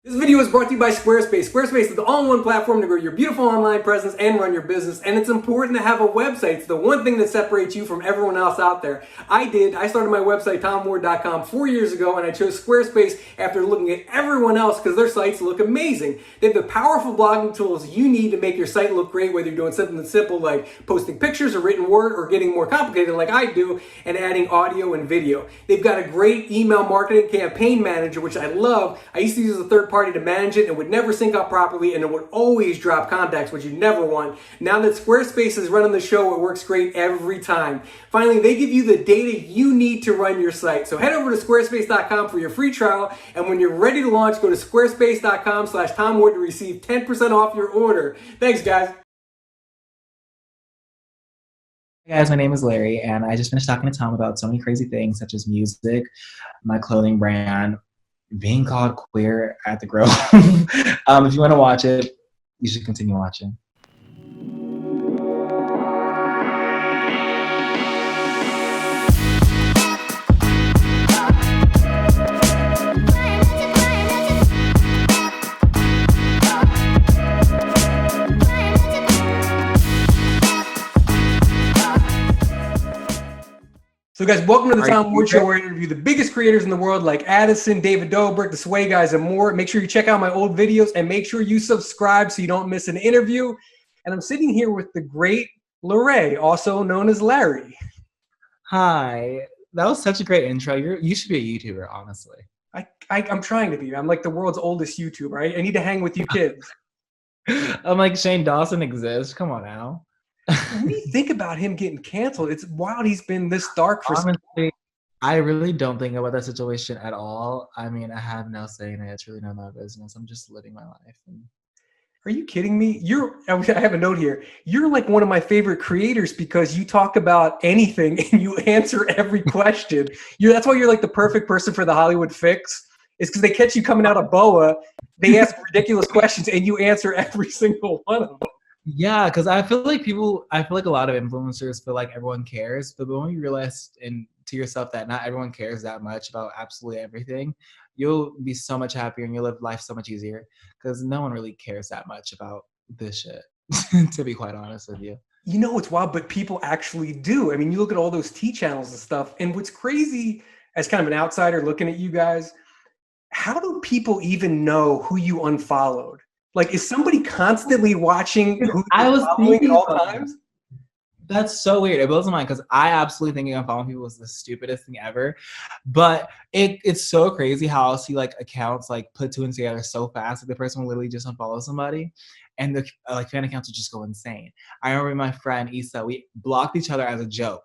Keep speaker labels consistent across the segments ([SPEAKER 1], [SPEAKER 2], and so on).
[SPEAKER 1] This video is brought to you by Squarespace. Squarespace is the all-in-one platform to grow your beautiful online presence and run your business. And it's important to have a website. It's the one thing that separates you from everyone else out there. I started my website, TomWard.com, 4 years ago, and I chose Squarespace after looking at everyone else because their sites look amazing. They have the powerful blogging tools you need to make your site look great, whether you're doing something that's simple like posting pictures or written word or getting more complicated like I do and adding audio and video. They've got a great email marketing campaign manager, which I love. I used to use a third party to manage it and would never sync up properly, and it would always drop contacts, which you never want. Now that Squarespace is running the show, it works great every time. Finally, they give you the data you need to run your site. So head over to squarespace.com for your free trial, and when you're ready to launch, go to squarespace.com/TomWard to receive 10% off your order. Thanks, guys.
[SPEAKER 2] Hey guys, my name is Larry, and I just finished talking to Tom about so many crazy things such as music, my clothing brand, being called queer at the Grove. If you want to watch it, you should continue watching.
[SPEAKER 1] So guys, welcome to the Tom Ward Show, where I interview the biggest creators in the world like Addison, David Dobrik, the Sway Guys, and more. Make sure you check out my old videos and make sure you subscribe so you don't miss an interview. And I'm sitting here with the great Larray, also known as Larry.
[SPEAKER 2] Hi. That was such a great intro. You should be a YouTuber, honestly.
[SPEAKER 1] I'm trying to be. I'm like the world's oldest YouTuber. I need to hang with you kids.
[SPEAKER 2] I'm like, Shane Dawson exists. Come on now.
[SPEAKER 1] What do you think about him getting canceled? It's wild he's been this dark for
[SPEAKER 2] Honestly, I really don't think about that situation at all. I mean, I have no say in it. It's really none of my business. I'm just living my life.
[SPEAKER 1] Are you kidding me? I have a note here. You're like one of my favorite creators because you talk about anything and you answer every question. That's why you're like the perfect person for the Hollywood Fix. It's because they catch you coming out of BOA. They ask ridiculous questions and you answer every single one of them.
[SPEAKER 2] Yeah, because I feel like a lot of influencers feel like everyone cares, but when you realize to yourself that not everyone cares that much about absolutely everything, you'll be so much happier and you'll live life so much easier because no one really cares that much about this shit, to be quite honest with you.
[SPEAKER 1] You know, it's wild, but people actually do. I mean, you look at all those T channels and stuff, and what's crazy as kind of an outsider looking at you guys, how do people even know who you unfollowed? Like, is somebody constantly watching who you're following at all times?
[SPEAKER 2] That's so weird. It blows my mind because I absolutely think unfollowing people is the stupidest thing ever. But it's so crazy how I'll see like accounts like put two and together so fast. Like the person will literally just unfollow somebody, and the like fan accounts will just go insane. I remember my friend Issa, we blocked each other as a joke.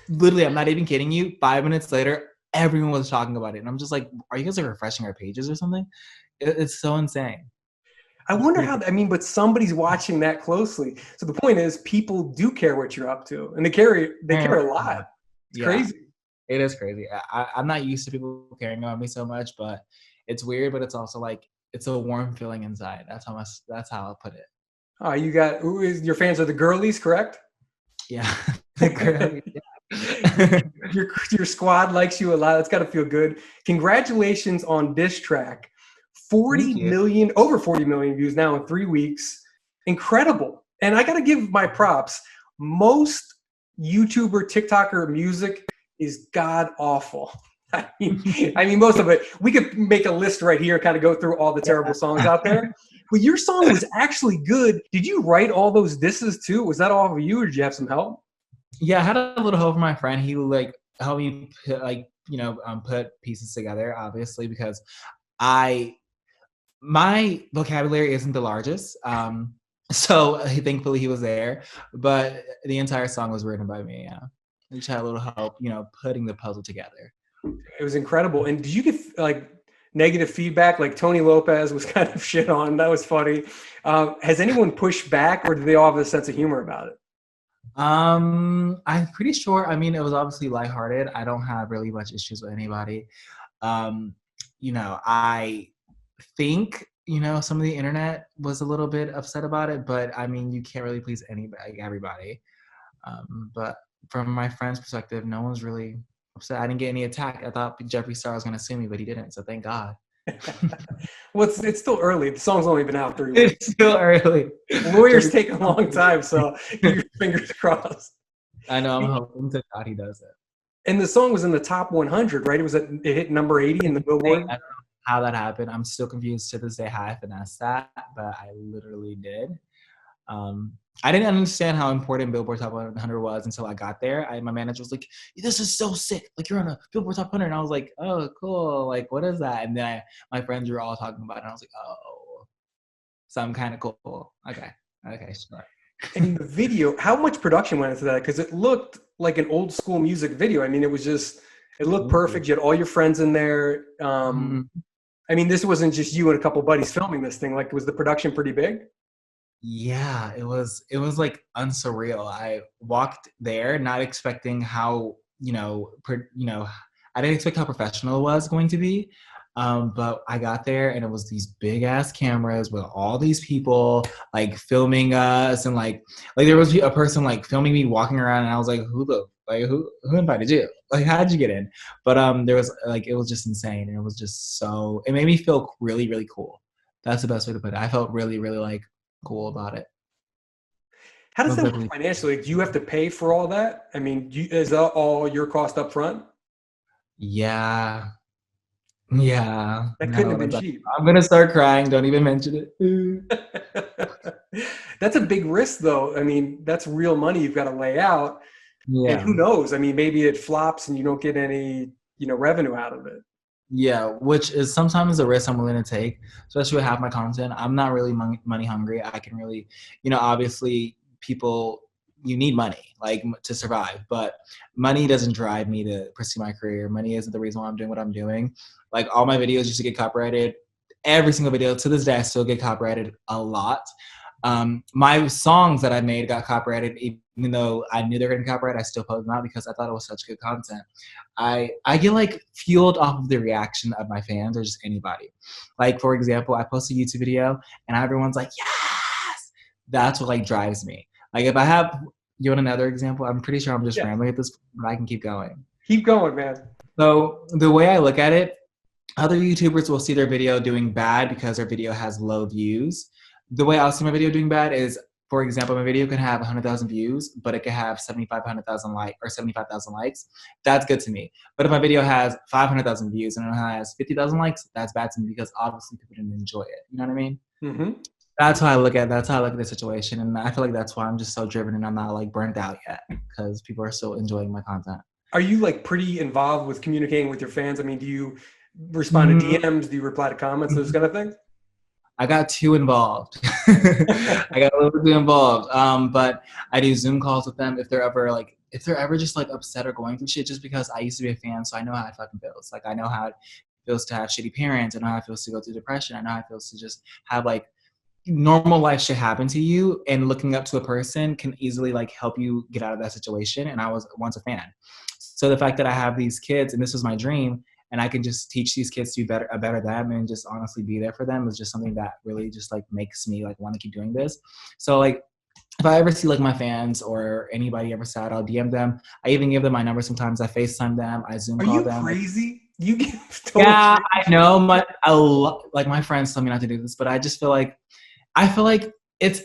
[SPEAKER 2] Literally, I'm not even kidding you. 5 minutes later, everyone was talking about it, and I'm just like, are you guys like refreshing our pages or something? It's so insane.
[SPEAKER 1] I wonder how, but somebody's watching that closely. So the point is, people do care what you're up to, and they care a lot. It's crazy.
[SPEAKER 2] It is crazy. I'm not used to people caring about me so much, but it's weird, but it's also like, it's a warm feeling inside. That's how I'll put it.
[SPEAKER 1] Oh, your fans are the girlies, correct?
[SPEAKER 2] Yeah. The
[SPEAKER 1] girlies. Your squad likes you a lot. That's got to feel good. Congratulations on Diss Track. Over 40 million views now in 3 weeks. Incredible. And I got to give my props. Most YouTuber, TikToker music is god awful. I mean, most of it. We could make a list right here, kind of go through all the terrible songs out there. But your song was actually good. Did you write all those disses too? Was that all of you, or did you have some help?
[SPEAKER 2] Yeah, I had a little help from my friend. He like helped me put pieces together, obviously, because my vocabulary isn't the largest, so thankfully he was there, but the entire song was written by me. Yeah, I just had a little help, putting the puzzle together.
[SPEAKER 1] It was incredible. And did you get like negative feedback? Like Tony Lopez was kind of shit on. That was funny. Has anyone pushed back, or do they all have a sense of humor about it?
[SPEAKER 2] I'm pretty sure. I mean, it was obviously lighthearted. I don't have really much issues with anybody. I think some of the internet was a little bit upset about it, but I mean, you can't really please everybody. But from my friend's perspective, no one's really upset. I didn't get any attack. I thought Jeffree Star was going to sue me, but he didn't, so thank God.
[SPEAKER 1] Well, it's still early. The song's only been out 3 weeks.
[SPEAKER 2] It's still early.
[SPEAKER 1] Lawyers take a long time, so keep your fingers crossed.
[SPEAKER 2] I know. I'm hoping to God he does it.
[SPEAKER 1] And the song was in the top 100, right? It hit number 80 in the Billboard.
[SPEAKER 2] I don't know how that happened. I'm still confused to this day how I finessed that, but I literally did. I didn't understand how important Billboard Top 100 was until I got there. My manager was like, "This is so sick! Like you're on a Billboard Top 100," and I was like, "Oh, cool! Like what is that?" And then my friends were all talking about it, and I was like, "Oh, so I'm kind of cool." Okay, sure.
[SPEAKER 1] And the video, how much production went into that? Because it looked like an old school music video. I mean, it looked perfect. You had all your friends in there. I mean, this wasn't just you and a couple buddies filming this thing. Like, was the production pretty big?
[SPEAKER 2] Yeah, it was like unsurreal. I walked there not expecting how, I didn't expect how professional it was going to be. But I got there and it was these big ass cameras with all these people like filming us, and like there was a person like filming me walking around, and I was like, who invited you? Like, how'd you get in? But there was like, it was just insane, and it was just it made me feel really, really cool. That's the best way to put it. I felt really, really like cool about it.
[SPEAKER 1] How does that work financially? Do you have to pay for all that? I mean, is that all your cost up front?
[SPEAKER 2] Yeah.
[SPEAKER 1] That couldn't have been cheap.
[SPEAKER 2] I'm going to start crying. Don't even mention it.
[SPEAKER 1] That's a big risk, though. I mean, that's real money you've got to lay out. Yeah. And who knows? I mean, maybe it flops and you don't get any, revenue out of it.
[SPEAKER 2] Yeah, which is sometimes a risk I'm willing to take, especially with half my content. I'm not really money hungry. I can really, obviously you need money like to survive, but money doesn't drive me to pursue my career. Money isn't the reason why I'm doing what I'm doing. Like all my videos used to get copyrighted. Every single video to this day, I still get copyrighted a lot. My songs that I made got copyrighted, even though I knew they were getting copyrighted. I still posted them out because I thought it was such good content. I get like fueled off of the reaction of my fans or just anybody. Like for example, I post a YouTube video and everyone's like, yes! That's what like drives me. Like if you want another example? I'm pretty sure I'm just rambling at this, but I can keep going.
[SPEAKER 1] Keep going, man.
[SPEAKER 2] So the way I look at it, other YouTubers will see their video doing bad because their video has low views. The way I'll see my video doing bad is, for example, my video can have 100,000 views, but it could have 75,000 likes. That's good to me. But if my video has 500,000 views and it has 50,000 likes, that's bad to me because obviously people didn't enjoy it. You know what I mean?
[SPEAKER 1] Mm-hmm.
[SPEAKER 2] That's how I look at the situation, and I feel like that's why I'm just so driven and I'm not like burnt out yet because people are still enjoying my content.
[SPEAKER 1] Are you like pretty involved with communicating with your fans? I mean, do you respond to DMs? Do you reply to comments? Those kind of things?
[SPEAKER 2] I got too involved. I got a little bit too involved. But I do Zoom calls with them if they're ever just like upset or going through shit, just because I used to be a fan, so I know how it fucking feels. Like I know how it feels to have shitty parents. I know how it feels to go through depression. I know how it feels to just have like normal life shit happen to you, and looking up to a person can easily like help you get out of that situation. And I was once a fan. So the fact that I have these kids and this was my dream, and I can just teach these kids to be a better them and just honestly be there for them is just something that really just like makes me like want to keep doing this. So like if I ever see like my fans or anybody ever sad, I'll DM them. I even give them my number sometimes. I FaceTime them. I Zoom call them.
[SPEAKER 1] Are you crazy? You get
[SPEAKER 2] yeah, I know. Like my friends tell me not to do this, but I just feel like it's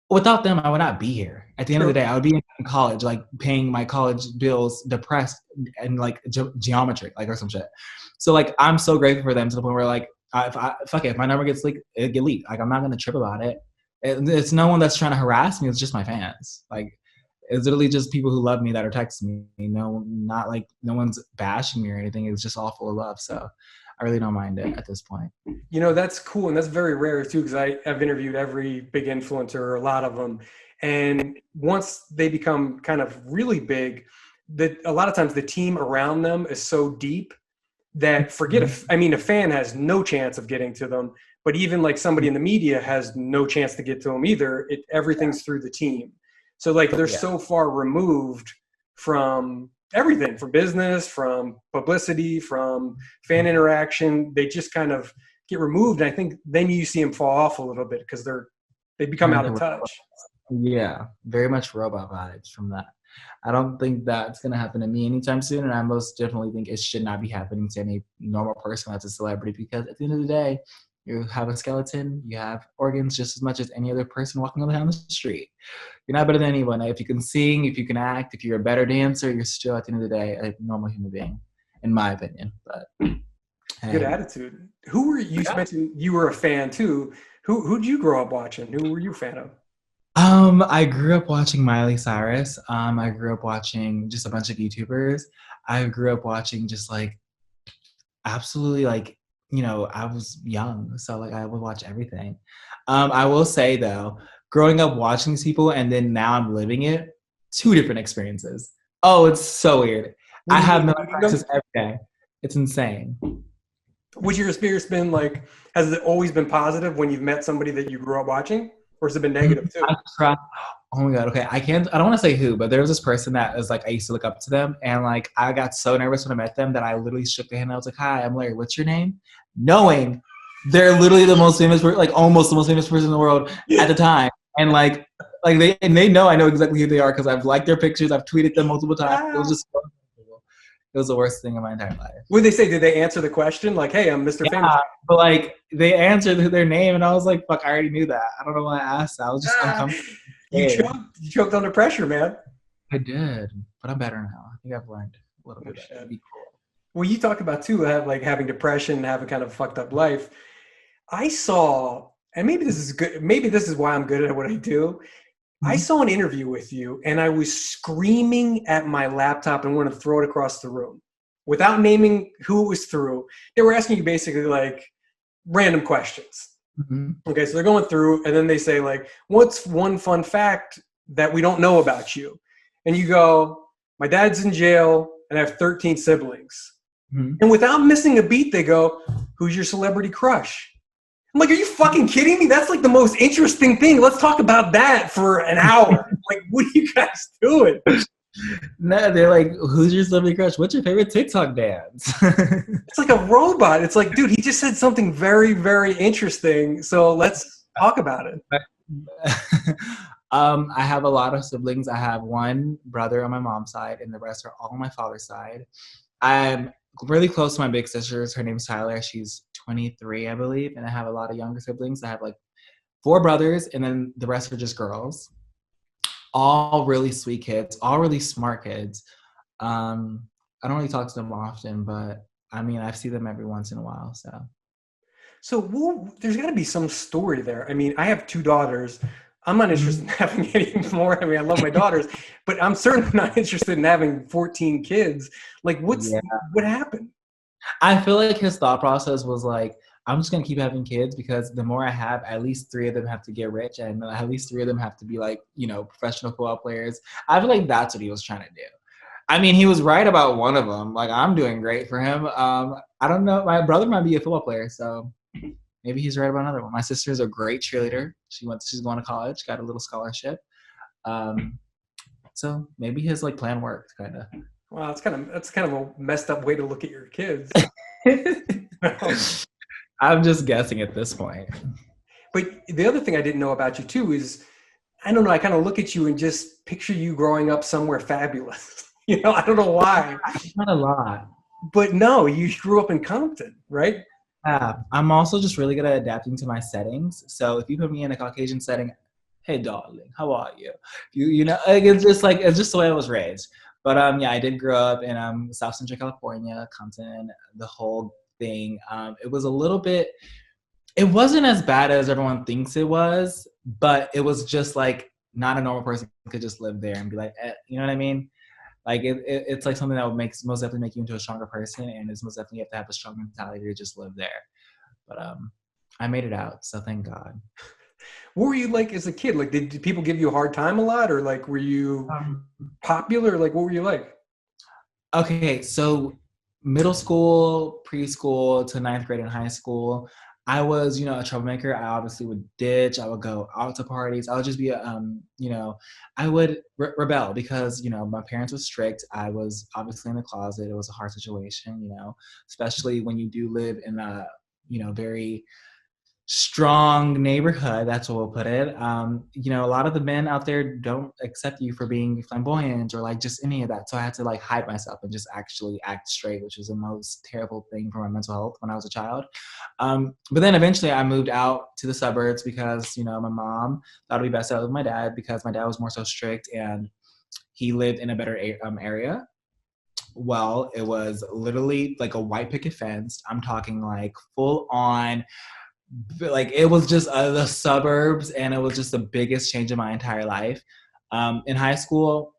[SPEAKER 2] without them, I would not be here. At the end of the day, I would be in college, like paying my college bills, depressed, and like geometry, like or some shit. So like, I'm so grateful for them to the point where like, if my number gets leaked, it get leaked. Like I'm not gonna trip about it. It's no one that's trying to harass me. It's just my fans. Like it's literally just people who love me that are texting me. No, not like no one's bashing me or anything. It's just all full of love. So I really don't mind it at this point.
[SPEAKER 1] That's cool. And that's very rare too, because I've interviewed every big influencer, or a lot of them. And once they become kind of really big, a lot of times the team around them is so deep that a fan has no chance of getting to them, but even like somebody in the media has no chance to get to them either. Everything's through the team. So like they're so far removed from everything, from business, from publicity, from fan interaction. They just kind of get removed. And I think then you see them fall off a little bit because they become out of touch.
[SPEAKER 2] Yeah, very much robot vibes from that. I don't think that's gonna happen to me anytime soon, and I most definitely think it should not be happening to any normal person that's a celebrity because at the end of the day, you have a skeleton, you have organs just as much as any other person walking down the street. You're not better than anyone. If you can sing, if you can act, if you're a better dancer, you're still at the end of the day a normal human being, in my opinion. But
[SPEAKER 1] Good
[SPEAKER 2] hey.
[SPEAKER 1] attitude. Who were you? You mentioned you were a fan too. Who'd you grow up watching? Who were you a fan of?
[SPEAKER 2] I grew up watching Miley Cyrus. I grew up watching just a bunch of YouTubers. I grew up watching just like absolutely like, I was young, so like I would watch everything. I will say though, growing up watching these people and then now I'm living it, two different experiences. Oh, it's so weird.
[SPEAKER 1] What
[SPEAKER 2] I
[SPEAKER 1] do you
[SPEAKER 2] have
[SPEAKER 1] mean
[SPEAKER 2] midlife
[SPEAKER 1] meeting
[SPEAKER 2] crisis
[SPEAKER 1] them?
[SPEAKER 2] every day. It's insane.
[SPEAKER 1] What's your experience been like? Has it always been positive when you've met somebody that you grew up watching, or has it been negative too?
[SPEAKER 2] I cried. Oh my god. Okay, I don't want to say who, but there was this person that was like I used to look up to them, and like I got so nervous when I met them that I literally shook their hand. And I was like, "Hi, I'm Larry. What's your name?" Knowing they're literally the most famous, like almost the most famous person in the world at the time, and they know I know exactly who they are because I've liked their pictures, I've tweeted them multiple times. It was
[SPEAKER 1] Ah.
[SPEAKER 2] just so uncomfortable. It was the worst thing in my entire life.
[SPEAKER 1] What did they say? Did they answer the question like, "Hey, I'm Mr. Famous"?
[SPEAKER 2] Yeah, but like they answered their name, and I was like, "Fuck, I already knew that." I don't know why I asked. I was just
[SPEAKER 1] Ah,
[SPEAKER 2] uncomfortable.
[SPEAKER 1] you choked. You choked under pressure, man.
[SPEAKER 2] I did, but I'm better now. I think I've learned a little
[SPEAKER 1] Oh,
[SPEAKER 2] bit better.
[SPEAKER 1] shit.
[SPEAKER 2] Be cool.
[SPEAKER 1] Well, you talk about too, like having depression, having kind of a fucked up life. I saw, and maybe this is good. Maybe this is why I'm good at what I do. I
[SPEAKER 2] Mhm.
[SPEAKER 1] saw an interview with you, and I was screaming at my laptop and wanted to throw it across the room, without naming who it was through. They were asking you basically like random questions.
[SPEAKER 2] Mhm.
[SPEAKER 1] Okay, so they're going through, and then they say like, "What's one fun fact that we don't know about you?" And you go, "My dad's in jail, and I have 13 siblings."
[SPEAKER 2] Mhm.
[SPEAKER 1] And without missing a beat, they go, "Who's your celebrity crush?" I'm like, "Are you fucking kidding me? That's like the most interesting thing. Let's talk about that for an hour." Like, what are you guys doing?
[SPEAKER 2] No, they're like, "Who's your celebrity crush? What's your favorite TikTok dance?"
[SPEAKER 1] It's like a robot. It's like, dude, he just said something very, very interesting. So let's talk about it.
[SPEAKER 2] I have a lot of siblings. I have one brother on my mom's side, and the rest are all on my father's side. I'm really close to my big sisters. Her name's Tyler. She's 23, I believe, and I have a lot of younger siblings. I have like four brothers, and then the rest are just girls. All really sweet kids, all really smart kids. Um, I don't really talk to them often, but I mean, I see them every once in a while. So,
[SPEAKER 1] So there's got to be some story there. I mean, I have two daughters. I'm not interested in having any more. I mean, I love my daughters, but I'm certainly not interested in having 14 kids. Like,
[SPEAKER 2] yeah,
[SPEAKER 1] what happened?
[SPEAKER 2] I feel like his thought process was like, I'm just gonna keep having kids because the more I have, at least three of them have to get rich, and at least three of them have to be like, professional football players. I feel like that's what he was trying to do. I mean, he was right about one of them. Like, I'm doing great for him. I don't know. My brother might be a football player, so maybe he's right about another one. My sister's a great cheerleader. She's going to college, got a little scholarship. Um, so maybe his like plan worked, kind of.
[SPEAKER 1] Wow, that's kind of a messed up way to look at your kids.
[SPEAKER 2] I'm just guessing at this point.
[SPEAKER 1] But the other thing I didn't know about you too is, I don't know, I kind of look at you and just picture you growing up somewhere fabulous. I don't know why,
[SPEAKER 2] Not a lot.
[SPEAKER 1] but no, you grew up in Compton, right?
[SPEAKER 2] Yeah, I'm also just really good at adapting to my settings. So if you put me in a Caucasian setting, hey darling, how are you? Like it's just the way I was raised. But yeah, I did grow up in South Central California, Compton, the whole thing. It was a little bit. It wasn't as bad as everyone thinks it was, but it was just like not a normal person could just live there and be like, you know what I mean? Like it's like something that would most definitely make you into a stronger person, and it's most definitely you have to have a strong mentality to just live there. But I made it out, so thank God.
[SPEAKER 1] What were you like as a kid? Like, did people give you a hard time a lot, or like, were you
[SPEAKER 2] Um,
[SPEAKER 1] popular? Like, what were you like?
[SPEAKER 2] okay, so middle school, preschool to ninth grade in high school, I was, a troublemaker. I obviously would ditch. I would go out to parties. I would just be, I would rebel because, my parents were strict. I was obviously in the closet. It was a hard situation, especially when you do live in a, very strong neighborhood, that's what we'll put it. You know, a lot of the men out there don't accept you for being flamboyant or like just any of that. So I had to like hide myself and just actually act straight, which was the most terrible thing for my mental health when I was a child. But then eventually I moved out to the suburbs because, you know, my mom thought it'd be best to live with my dad because my dad was more so strict and he lived in a better area. Well, it was literally like a white picket fence. I'm talking like full on, like it was just the suburbs, and it was just the biggest change in my entire life. In high school,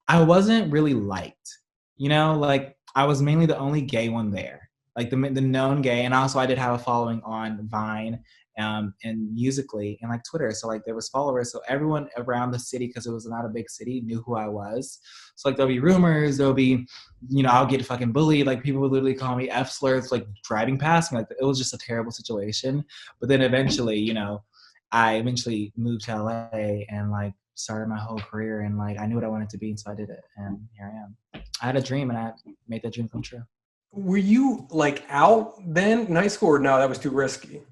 [SPEAKER 2] I wasn't really liked, you know, like I was mainly the only gay one there, like the known gay, and also I did have a following on Vine, and Musically and like Twitter. So like there was followers, so everyone around the city, because it was not a big city, knew who I was. So like there'll be rumors, there'll be, you know, I'll get fucking bullied. Like people would literally call me F slurs, like driving past me. Like it was just a terrible situation. But then eventually, you know, I eventually moved to LA and like started my whole career, and like I knew what I wanted to be, and so I did it, and here I am. I had a dream, and I made that dream come true.
[SPEAKER 1] Were you like out then in high school, or no, that was too risky?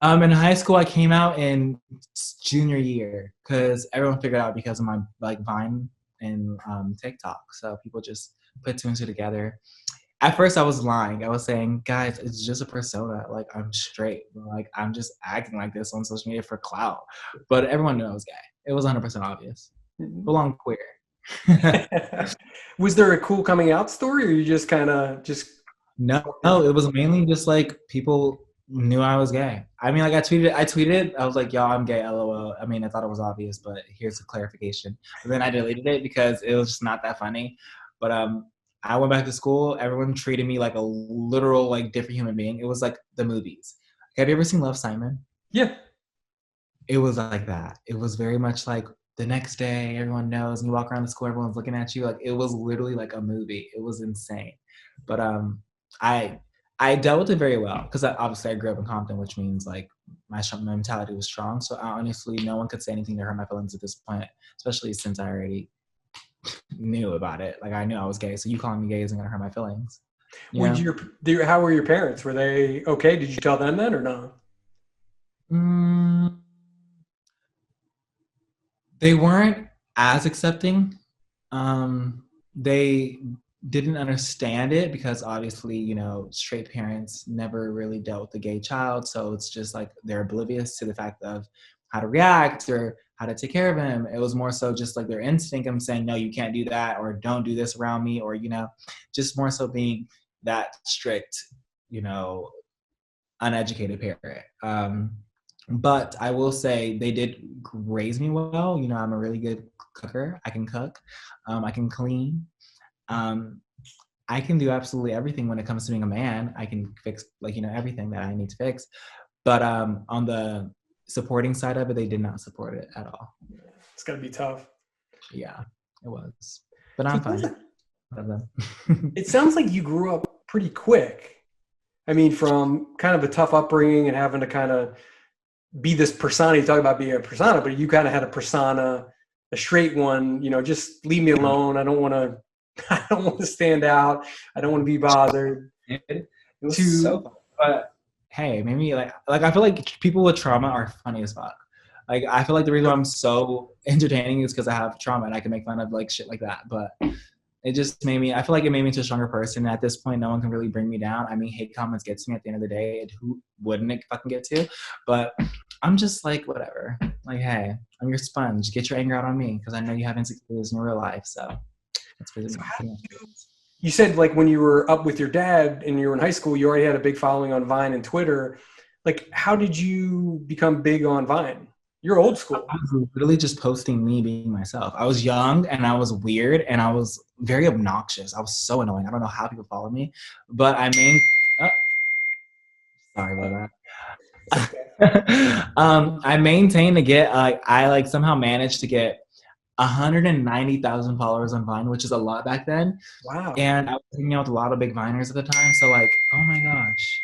[SPEAKER 2] In high school, I came out in junior year because everyone figured out because of my like Vine and TikTok. So people just put two and two together. At first, I was lying. I was saying, guys, it's just a persona. Like I'm straight. Like I'm just acting like this on social media for clout. But everyone knew I was gay. It was 100% obvious. Full on queer.
[SPEAKER 1] Was there a cool coming out story, or you just kind of just?
[SPEAKER 2] No, it was mainly just like people knew I was gay. I mean, like I tweeted, I was like, y'all, I'm gay, LOL. I mean, I thought it was obvious, but here's the clarification. But then I deleted it because it was just not that funny. But I went back to school. Everyone treated me like a literal, like different human being. It was like the movies. Have you ever seen Love, Simon?
[SPEAKER 1] Yeah.
[SPEAKER 2] It was like that. It was very much like the next day, everyone knows, and you walk around the school, everyone's looking at you. Like it was literally like a movie. It was insane. But I I dealt with it very well because obviously I grew up in Compton, which means like my mentality was strong. So honestly, no one could say anything to hurt my feelings at this point, especially since I already knew about it. Like I knew I was gay, so you calling me gay isn't gonna hurt my feelings.
[SPEAKER 1] How were your parents? Were they okay? Did you tell them that or no?
[SPEAKER 2] They weren't as accepting. They didn't understand it because obviously, you know, straight parents never really dealt with the gay child. So it's just like they're oblivious to the fact of how to react or how to take care of him. It was more so just like their instinct of saying, no, you can't do that, or don't do this around me, or, you know, just more so being that strict, you know, uneducated parent. But I will say they did raise me well. You know, I'm a really good cooker. I can cook. I can clean. I can do absolutely everything when it comes to being a man. I can fix, like, you know, everything that I need to fix. But on the supporting side of it, they did not support it at all.
[SPEAKER 1] It's gonna be tough.
[SPEAKER 2] Yeah, it was. But I'm fine.
[SPEAKER 1] It sounds like you grew up pretty quick. I mean, from kind of a tough upbringing and having to kind of be this persona. You talk about being a persona, but you kind of had a persona, a straight one. You know, just leave me alone. I don't want to stand out. I don't want to be bothered.
[SPEAKER 2] It was so fun. But hey, maybe like I feel like people with trauma are funny as fuck. Like I feel like the reason why I'm so entertaining is because I have trauma and I can make fun of like shit like that. But it just made me, I feel like it made me into a stronger person. At this point, no one can really bring me down. I mean, hate comments get to me at the end of the day, and who wouldn't it fucking get to? But I'm just like, whatever. Like, hey, I'm your sponge. Get your anger out on me because I know you have insecurities in real life. So that's pretty much.
[SPEAKER 1] You said like when you were up with your dad and you were in high school, you already had a big following on Vine and Twitter. Like, how did you become big on Vine? You're old school.
[SPEAKER 2] I was literally just posting me being myself. I was young and I was weird and I was very obnoxious. I was so annoying. I don't know how people follow me, but sorry about that. I maintained to get I like somehow managed to get 190,000 followers on Vine, which is a lot back then.
[SPEAKER 1] Wow.
[SPEAKER 2] And I was hanging out with a lot of big Viners at the time. So like, oh my gosh.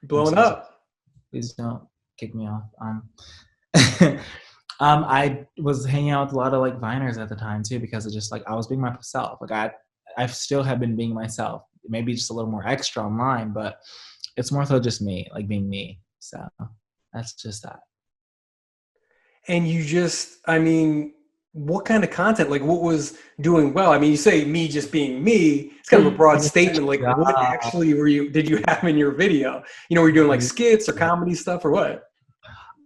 [SPEAKER 1] Blowing up.
[SPEAKER 2] Please don't kick me off. I was hanging out with a lot of like Viners at the time too, because it just like I was being myself. Like I still have been being myself. Maybe just a little more extra online, but it's more so just me, like being me. So that's just that.
[SPEAKER 1] And you just, I mean, what kind of content? Like, what was doing well? I mean, you say me just being me. It's kind of a broad statement. Like, what actually did you have in your video? You know, were you doing like skits or comedy stuff or what?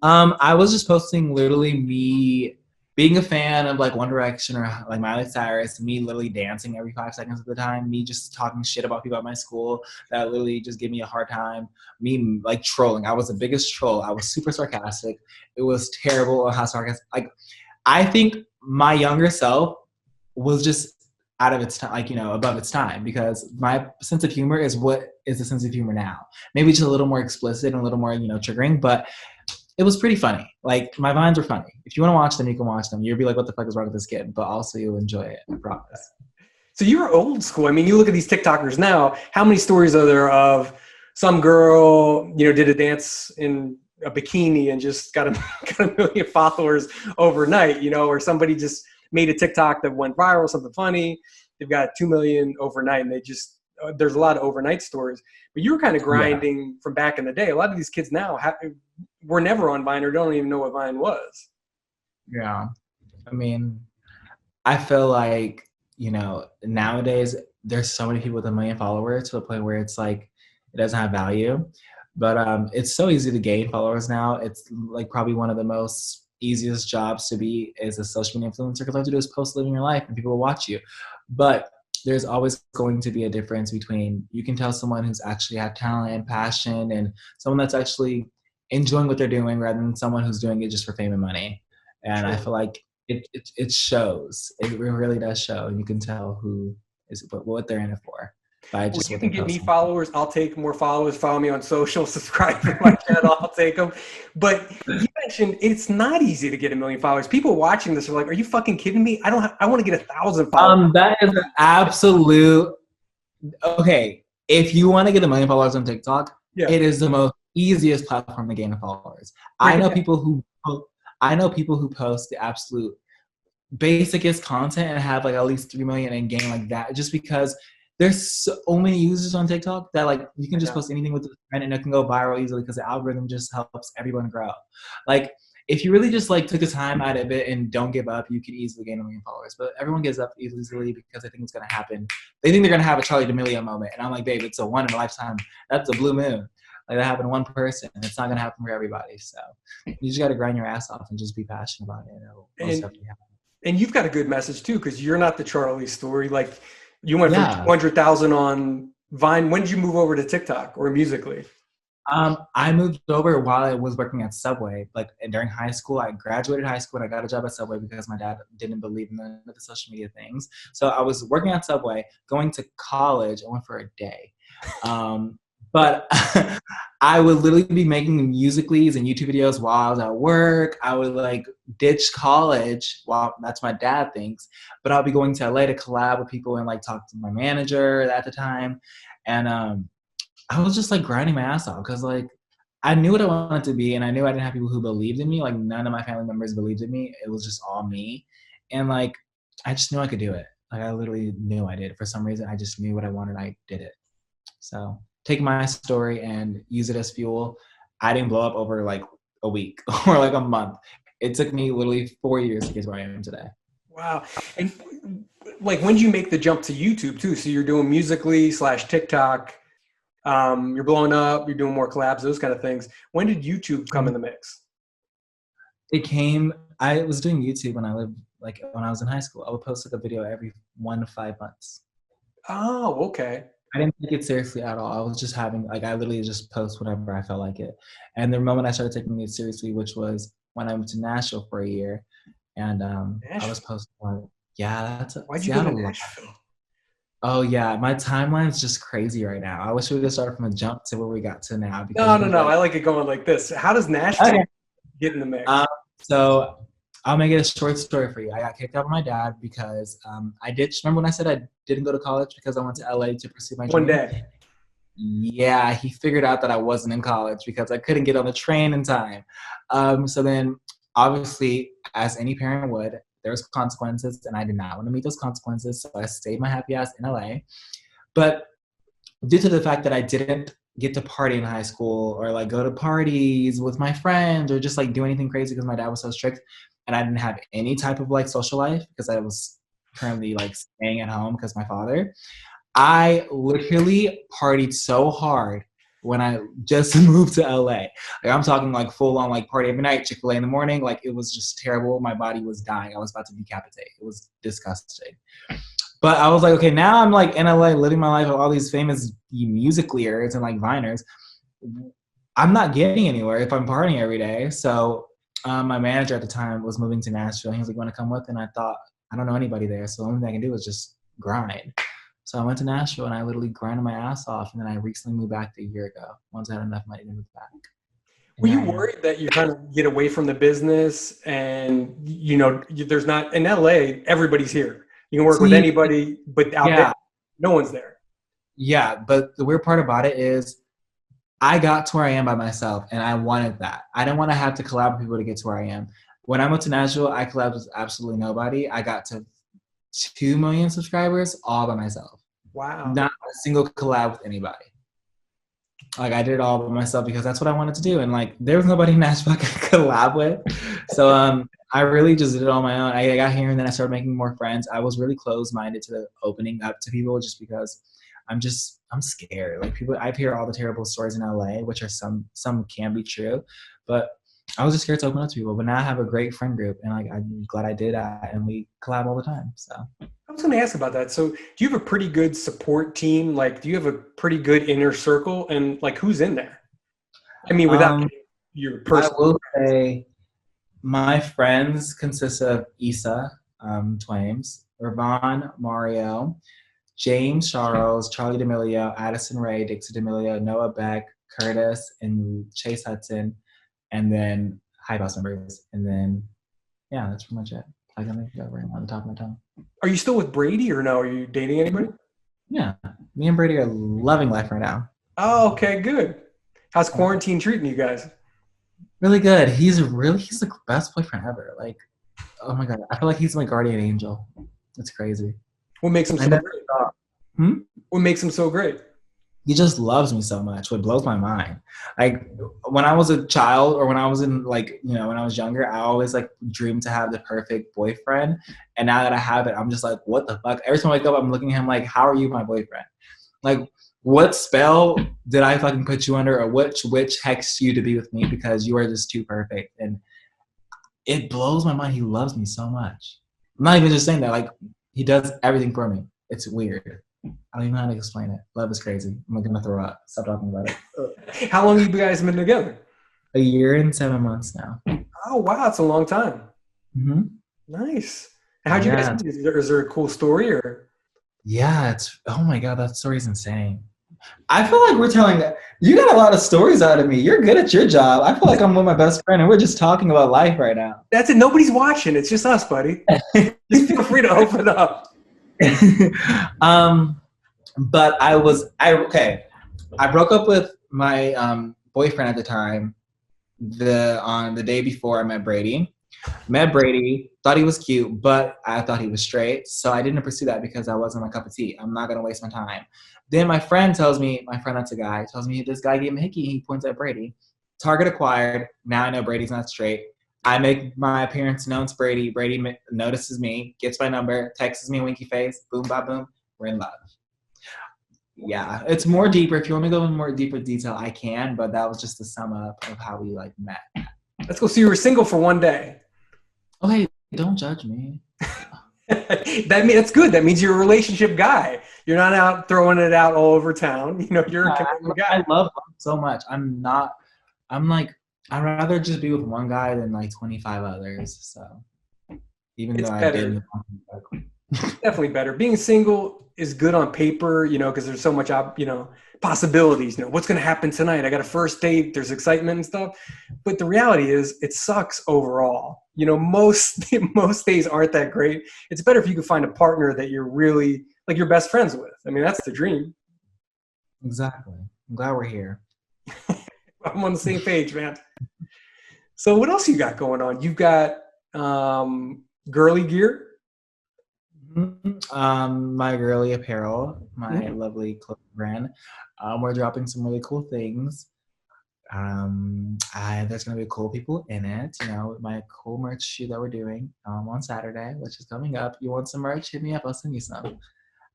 [SPEAKER 2] I was just posting literally me being a fan of like One Direction or like Miley Cyrus, me literally dancing every 5 seconds of the time, me just talking shit about people at my school that literally just give me a hard time, me like trolling. I was the biggest troll. I was super sarcastic. It was terrible how sarcastic. Like, I think my younger self was just out of its time, like, you know, above its time, because my sense of humor is what is the sense of humor now. Maybe just a little more explicit and a little more, you know, triggering, but it was pretty funny. Like, my vines were funny. If you want to watch them, you can watch them. You'll be like, what the fuck is wrong with this kid? But also you'll enjoy it, I promise.
[SPEAKER 1] So you're old school. I mean, you look at these TikTokers now, how many stories are there of some girl, you know, did a dance in a bikini and just got a million followers overnight, you know, or somebody just made a TikTok that went viral, something funny. They've got 2 million overnight and they just, there's a lot of overnight stories. But you were kind of grinding from back in the day. A lot of these kids now were never on Vine or don't even know what Vine was.
[SPEAKER 2] Yeah. I mean, I feel like, you know, nowadays there's so many people with 1 million followers to the point where it's like, it doesn't have value. But it's so easy to gain followers now. It's like probably one of the most easiest jobs to be is a social media influencer, because all you have to do is post living your life and people will watch you. But there's always going to be a difference between, you can tell someone who's actually had talent and passion and someone that's actually enjoying what they're doing rather than someone who's doing it just for fame and money. And sure. I feel like it shows. It really does show. And you can tell who is what they're in it for.
[SPEAKER 1] Just you can give me followers, I'll take more followers. Follow me on social, subscribe to my channel, I'll take them. But you mentioned it's not easy to get 1 million followers. People watching this are like, "Are you fucking kidding me? I want to get 1,000 followers."
[SPEAKER 2] That is an absolute. Okay, if you want to get 1 million followers on TikTok, it is the most easiest platform to gain followers. I know people who post the absolute basicest content and have like at least 3 million and gain like that, just because there's so many users on TikTok that like you can just post anything with a friend and it can go viral easily because the algorithm just helps everyone grow. Like, if you really just like took the time out of it and don't give up, you could easily gain 1 million followers. But everyone gives up easily because they think it's gonna happen. They think they're gonna have a Charli D'Amelio moment, and I'm like, babe, it's a one in a lifetime. That's a blue moon. Like, that happened to one person. It's not gonna happen for everybody. So you just gotta grind your ass off and just be passionate about it.
[SPEAKER 1] And you've got a good message too, because you're not the Charli story. Like, you went from 200,000 on Vine. When did you move over to TikTok or Musical.ly?
[SPEAKER 2] I moved over while I was working at Subway. Like, during high school, I graduated high school and I got a job at Subway because my dad didn't believe in the social media things. So I was working at Subway, going to college. I went for a day. But I would literally be making Musical.lys and YouTube videos while I was at work. I would like ditch college. Well, that's what my dad thinks. But I'll be going to LA to collab with people and like talk to my manager at the time. And I was just like grinding my ass off because like I knew what I wanted to be and I knew I didn't have people who believed in me. Like, none of my family members believed in me. It was just all me. And like, I just knew I could do it. Like, I literally knew I did. For some reason, I just knew what I wanted. I did it. So take my story and use it as fuel. I didn't blow up over like a week or like a month. It took me literally 4 years to get where I am today.
[SPEAKER 1] Wow. And like, when did you make the jump to YouTube too? So you're doing Musical.ly / TikTok. You're blowing up, you're doing more collabs, those kind of things. When did YouTube come in the mix?
[SPEAKER 2] I was doing YouTube when I was in high school. I would post like a video every 1 to 5 months.
[SPEAKER 1] Oh, okay.
[SPEAKER 2] I didn't take it seriously at all. I was just having, like, I literally just post whenever I felt like it. And the moment I started taking it seriously, which was when I went to Nashville for a year, and I was posting.
[SPEAKER 1] Why'd you go to Nashville?
[SPEAKER 2] Oh yeah, my timeline's just crazy right now. I wish we could start from a jump to where we got to now.
[SPEAKER 1] No. I like it going like this. How does Nashville get in the mix?
[SPEAKER 2] So I'll make it a short story for you. I got kicked out by my dad because I ditched. Remember when I said I didn't go to college because I went to LA to pursue my dream?
[SPEAKER 1] One day.
[SPEAKER 2] Yeah, he figured out that I wasn't in college because I couldn't get on the train in time. So then, obviously, as any parent would, there was consequences, and I did not want to meet those consequences. So I stayed my happy ass in LA. But due to the fact that I didn't get to party in high school or like go to parties with my friends or just like do anything crazy because my dad was so strict and I didn't have any type of like social life because I was currently like staying at home because my father. I literally partied so hard when I just moved to LA. Like I'm talking like full on like party every night, Chick-fil-A in the morning. Like it was just terrible. My body was dying. I was about to decapitate. It was disgusting. But I was like, okay, now I'm like in LA living my life with all these famous music leaders and like Viners. I'm not getting anywhere if I'm partying every day. So my manager at the time was moving to Nashville. He was like, "Want to come with?" And I thought, I don't know anybody there. So the only thing I can do is just grind. So I went to Nashville and I literally grinded my ass off. And then I recently moved back a year ago once I had enough money to move back.
[SPEAKER 1] Were you worried that you're trying to get away from the business and, there's not, in LA, everybody's here. You can work with anybody, but out there, no one's there.
[SPEAKER 2] Yeah, but the weird part about it is I got to where I am by myself and I wanted that. I didn't want to have to collab with people to get to where I am. When I went to Nashville, I collabed with absolutely nobody. I got to 2 million subscribers all by myself.
[SPEAKER 1] Wow.
[SPEAKER 2] Not a single collab with anybody. Like I did it all by myself because that's what I wanted to do. And like there was nobody in Nashville I could collab with. So I really just did it on my own. I got here and then I started making more friends. I was really closed-minded to opening up to people just because I'm scared. Like people, I've heard all the terrible stories in LA, which are some can be true, but I was just scared to open up to people. But now I have a great friend group and like I'm glad I did that and we collab all the time. So
[SPEAKER 1] I was going to ask about that. So do you have a pretty good support team? Like, do you have a pretty good inner circle? And like, who's in there? I mean, without your personal.
[SPEAKER 2] I will say my friends consist of Issa Twames, Ravon, Mario, James Charles, Charlie D'Amelio, Addison Ray, Dixie D'Amelio, Noah Beck, Curtis, and Chase Hudson, and then Hype House members. And then, yeah, that's pretty much it. I can make it up right on the top of my tongue.
[SPEAKER 1] Are you still with Brady or no? Are you dating anybody?
[SPEAKER 2] Yeah. Me and Brady are loving life right now.
[SPEAKER 1] Oh, okay, good. How's quarantine treating you guys?
[SPEAKER 2] Really good. He's the best boyfriend ever. Like, oh my God. I feel like he's my guardian angel. It's crazy.
[SPEAKER 1] What makes him so great? What makes him so great?
[SPEAKER 2] He just loves me so much. What blows my mind. Like when I was a child or when I was in like, when I was younger, I always like dreamed to have the perfect boyfriend. And now that I have it, I'm just like, what the fuck? Every time I wake up, I'm looking at him like, how are you my boyfriend? Like, what spell did I fucking put you under or which witch hexed you to be with me because you are just too perfect? And it blows my mind. He loves me so much. I'm not even just saying that. Like, he does everything for me. It's weird. I don't even know how to explain it. Love is crazy. I'm gonna throw up. Stop talking about it.
[SPEAKER 1] How long have you guys been together?
[SPEAKER 2] 1 year and 7 months now.
[SPEAKER 1] Oh, wow. That's a long time.
[SPEAKER 2] Mm-hmm.
[SPEAKER 1] Nice. How'd you guys meet? Is there a cool story or?
[SPEAKER 2] Yeah, oh my God, that story's insane. I feel like we're telling that. You got a lot of stories out of me. You're good at your job. I feel like I'm with my best friend and we're just talking about life right now.
[SPEAKER 1] That's it. Nobody's watching. It's just us, buddy. Just feel free to open up.
[SPEAKER 2] But I broke up with my boyfriend at the time on the day before I met Brady. Thought he was cute, but I thought he was straight, so I didn't pursue that because I wasn't my cup of tea. I'm not gonna waste my time. Then my friend tells me, that's a guy, tells me this guy gave him a hickey. He points at Brady. Target acquired. Now I know Brady's not straight. I make my appearance known to Brady. Brady notices me, gets my number, texts me winky face, boom, ba boom, we're in love. Yeah, it's more deeper. If you want me to go in more deeper detail, I can, but that was just the sum up of how we like met.
[SPEAKER 1] Let's go. So you were single for 1 day.
[SPEAKER 2] Oh, hey, don't judge me.
[SPEAKER 1] That's good. That means you're a relationship guy. You're not out throwing it out all over town. You're a committed guy.
[SPEAKER 2] I love love so much. I'd rather just be with one guy than like 25 others. So even
[SPEAKER 1] It's
[SPEAKER 2] though
[SPEAKER 1] better.
[SPEAKER 2] I did,
[SPEAKER 1] It's definitely better. Being single is good on paper, because there's so much, possibilities. What's going to happen tonight? I got a first date. There's excitement and stuff. But the reality is it sucks overall. Most days aren't that great. It's better if you can find a partner that you're really like your best friends with. I mean, that's the dream.
[SPEAKER 2] Exactly. I'm glad we're here.
[SPEAKER 1] I'm on the same page, man. So what else you got going on? You've got girly gear.
[SPEAKER 2] My girly apparel, my
[SPEAKER 1] Mm.
[SPEAKER 2] lovely clothing brand. We're dropping some really cool things. There's gonna be cool people in it. You know, my cool merch shoot that we're doing on Saturday, which is coming up. You want some merch? Hit me up. I'll send you some.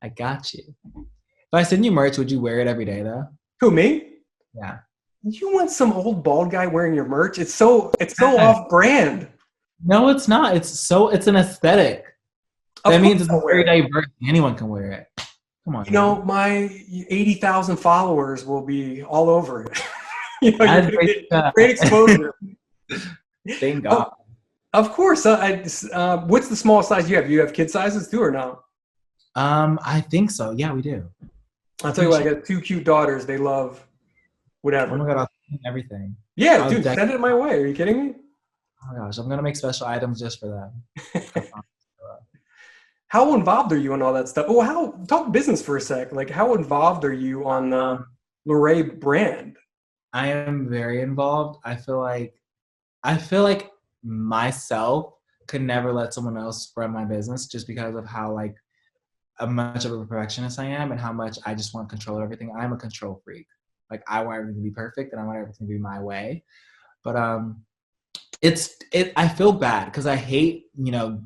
[SPEAKER 2] I got you. If I send you merch, would you wear it every day though?
[SPEAKER 1] Who, me?
[SPEAKER 2] Yeah.
[SPEAKER 1] You want some old bald guy wearing your merch? It's so off brand.
[SPEAKER 2] No, it's not. It's an aesthetic.
[SPEAKER 1] Of
[SPEAKER 2] That means
[SPEAKER 1] course
[SPEAKER 2] it's
[SPEAKER 1] I'll wear
[SPEAKER 2] very
[SPEAKER 1] it.
[SPEAKER 2] diverse. Anyone can wear it. Come on,
[SPEAKER 1] You
[SPEAKER 2] now.
[SPEAKER 1] know, my 80,000 followers will be all over it. You're
[SPEAKER 2] That's
[SPEAKER 1] gonna
[SPEAKER 2] great.
[SPEAKER 1] get great exposure.
[SPEAKER 2] Thank God.
[SPEAKER 1] Oh, of course. What's the smallest size you have? You have kid sizes too, or no?
[SPEAKER 2] I think so. Yeah, we do.
[SPEAKER 1] I'll
[SPEAKER 2] I'm
[SPEAKER 1] tell you
[SPEAKER 2] pretty
[SPEAKER 1] what.
[SPEAKER 2] sure.
[SPEAKER 1] I got two cute daughters. They love
[SPEAKER 2] Oh my
[SPEAKER 1] whatever.
[SPEAKER 2] God, I'll send everything.
[SPEAKER 1] Yeah,
[SPEAKER 2] I'll
[SPEAKER 1] dude,
[SPEAKER 2] deck.
[SPEAKER 1] send it my way. Are you kidding me?
[SPEAKER 2] Oh my gosh, I'm gonna make special items just for them. I promise.
[SPEAKER 1] How involved are you in all that stuff? Oh, how talk business for a sec. Like, how involved are you on the
[SPEAKER 2] Um,
[SPEAKER 1] Larray brand?
[SPEAKER 2] I am very involved. I feel like myself could never let someone else run my business just because of how like a much of a perfectionist I am and how much I just want control of everything. I'm a control freak. Like I want everything to be perfect and I want everything to be my way. But I feel bad because I hate,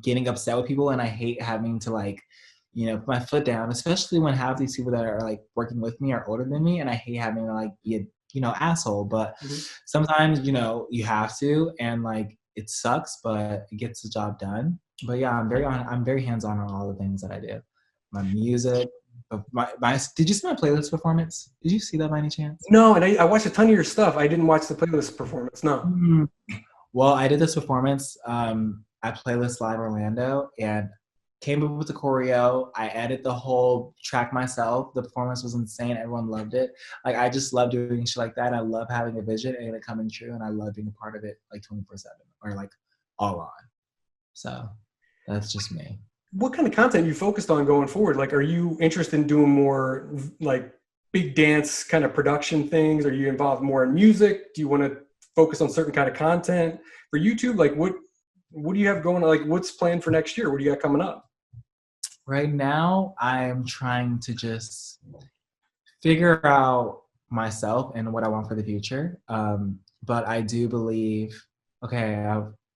[SPEAKER 2] getting upset with people and I hate having to like, put my foot down, especially when half these people that are like working with me are older than me and I hate having to like be a, asshole. But
[SPEAKER 1] Mhm.
[SPEAKER 2] sometimes, you have to and like it sucks, but it gets the job done. But yeah, I'm very hands-on on all the things that I do. My music, did you see my playlist performance? Did you see that by any chance?
[SPEAKER 1] No, and I watched a ton of your stuff. I didn't watch the playlist performance. No.
[SPEAKER 2] Mm. Well, I did this performance at Playlist Live Orlando and came up with the choreo. I edited the whole track myself. The performance was insane. Everyone loved it. Like I just love doing shit like that. I love having a vision and it coming true, and I love being a part of it like 24/7 or like all on. So that's just me.
[SPEAKER 1] What kind of content you focused on going forward? Like, are you interested in doing more like big dance kind of production things? Are you involved more in music? Do you want to focus on certain kind of content for YouTube? Like, what do you have going on? Like, what's planned for next year? What do you got coming up?
[SPEAKER 2] Right now, I'm trying to just figure out myself and what I want for the future. But I do believe, okay,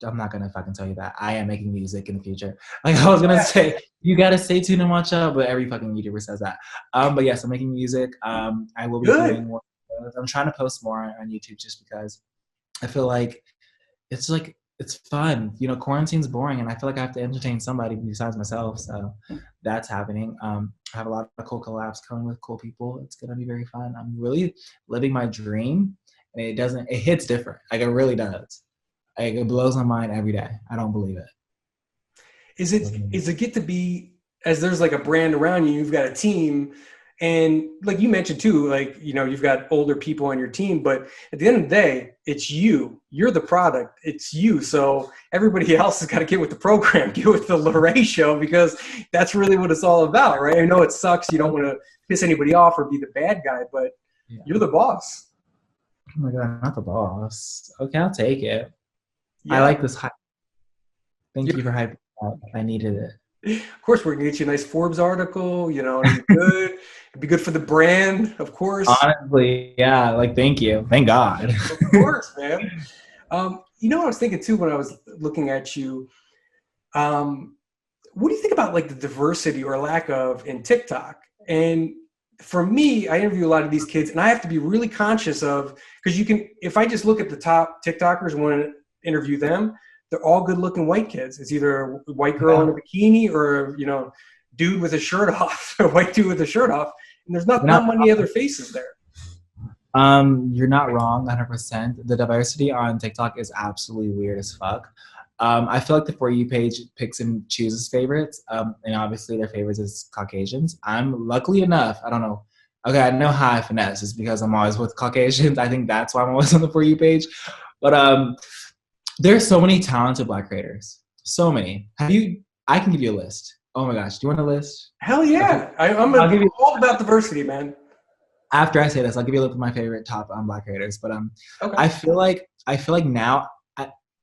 [SPEAKER 2] I'm not gonna fucking tell you that I am making music in the future. Like I was gonna say, you gotta stay tuned and watch out, but every fucking YouTuber says that. But yes, I'm making music. I will be
[SPEAKER 1] Good.
[SPEAKER 2] doing more. I'm trying to post more on YouTube just because I feel like it's fun. Quarantine's boring, and I feel like I have to entertain somebody besides myself. So that's happening. I have a lot of cool collabs coming with cool people. It's gonna be very fun. I'm really living my dream, and it hits different. Like it really does. Like it blows my mind every day. I don't believe it.
[SPEAKER 1] Is it get to be as there's like a brand around you, you've got a team, and like you mentioned too, like you've got older people on your team, but at the end of the day, it's you. You're the product. It's you. So everybody else has got to get with the program, get with the Larray show, because that's really what it's all about, right? I know it sucks. You don't want to piss anybody off or be the bad guy, but
[SPEAKER 2] Yeah.
[SPEAKER 1] you're the boss.
[SPEAKER 2] Oh my god, not the boss. Okay, I'll take it. I
[SPEAKER 1] Yeah.
[SPEAKER 2] like this hype. Thank you for hyping me up. I needed it.
[SPEAKER 1] Of course, we're gonna get you a nice Forbes article. It'll be good. It'd be good for the brand, of course.
[SPEAKER 2] Honestly, yeah. Like, thank you. Thank God.
[SPEAKER 1] Of course, man. What I was thinking too when I was looking at you. Um, what do you think about like the diversity or lack of in TikTok? And for me, I interview a lot of these kids, and I have to be really conscious of because if I just look at the top TikTokers and want to interview them, they're all good-looking white kids. It's either a white girl in a bikini or dude with a shirt off, a white dude with a shirt off, and there's not many other faces there.
[SPEAKER 2] You're not wrong, 100%. The diversity on TikTok is absolutely weird as fuck. I feel like the For You page picks and chooses favorites, and obviously their favorites is Caucasians. I'm luckily enough, I don't know. Okay, I know how I finesse is because I'm always with Caucasians. I think that's why I'm always on the For You page. But there's so many talented Black creators. So many. I can give you a list. Oh my gosh, do you want a list?
[SPEAKER 1] Hell yeah! I'm
[SPEAKER 2] I'll give you
[SPEAKER 1] all about diversity, man.
[SPEAKER 2] after I say this. I'll give you a list of my favorite top Black creators. But
[SPEAKER 1] Okay.
[SPEAKER 2] I feel like now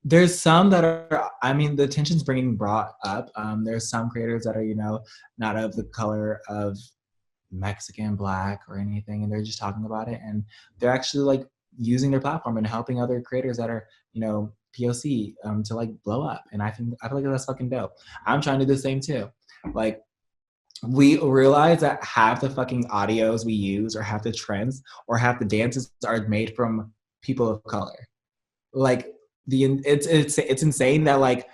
[SPEAKER 2] There's some that are, I mean, the attention's bringing brought up. There's some creators that are, not of the color of Mexican, Black, or anything, and they're just talking about it, and they're actually like using their platform and helping other creators that are, POC, to like blow up. And I feel like that's fucking dope. I'm trying to do the same too. Like, we realize that half the fucking audios we use, or half the trends, or half the dances are made from people of color. Like, it's insane that like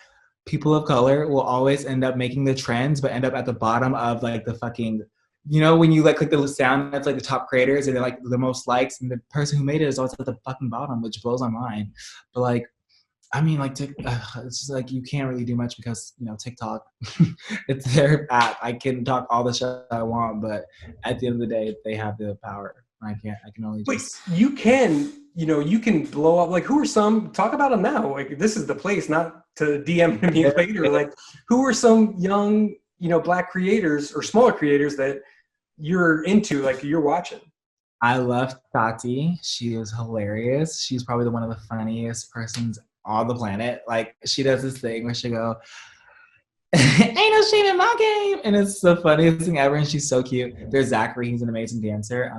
[SPEAKER 2] people of color will always end up making the trends, but end up at the bottom of like the fucking, when you like click the sound that's like the top creators and then like the most likes, and the person who made it is always at the fucking bottom, which blows my mind. But like, I mean, like, it's just like you can't really do much because TikTok, it's their app. I can talk all the shit I want, but at the end of the day, they have the power. I can only just.
[SPEAKER 1] But you can, you can blow up. Like, who are some? Talk about them now. Like, this is the place, not to DM me later. Like, who are some young, Black creators or smaller creators that you're into, like you're watching?
[SPEAKER 2] I love Tati. She is hilarious. She's probably one of the funniest persons on the planet. Like, she does this thing where she go, "Ain't no shame in my game," and it's the funniest thing ever. And she's so cute. There's Zachary. He's an amazing dancer.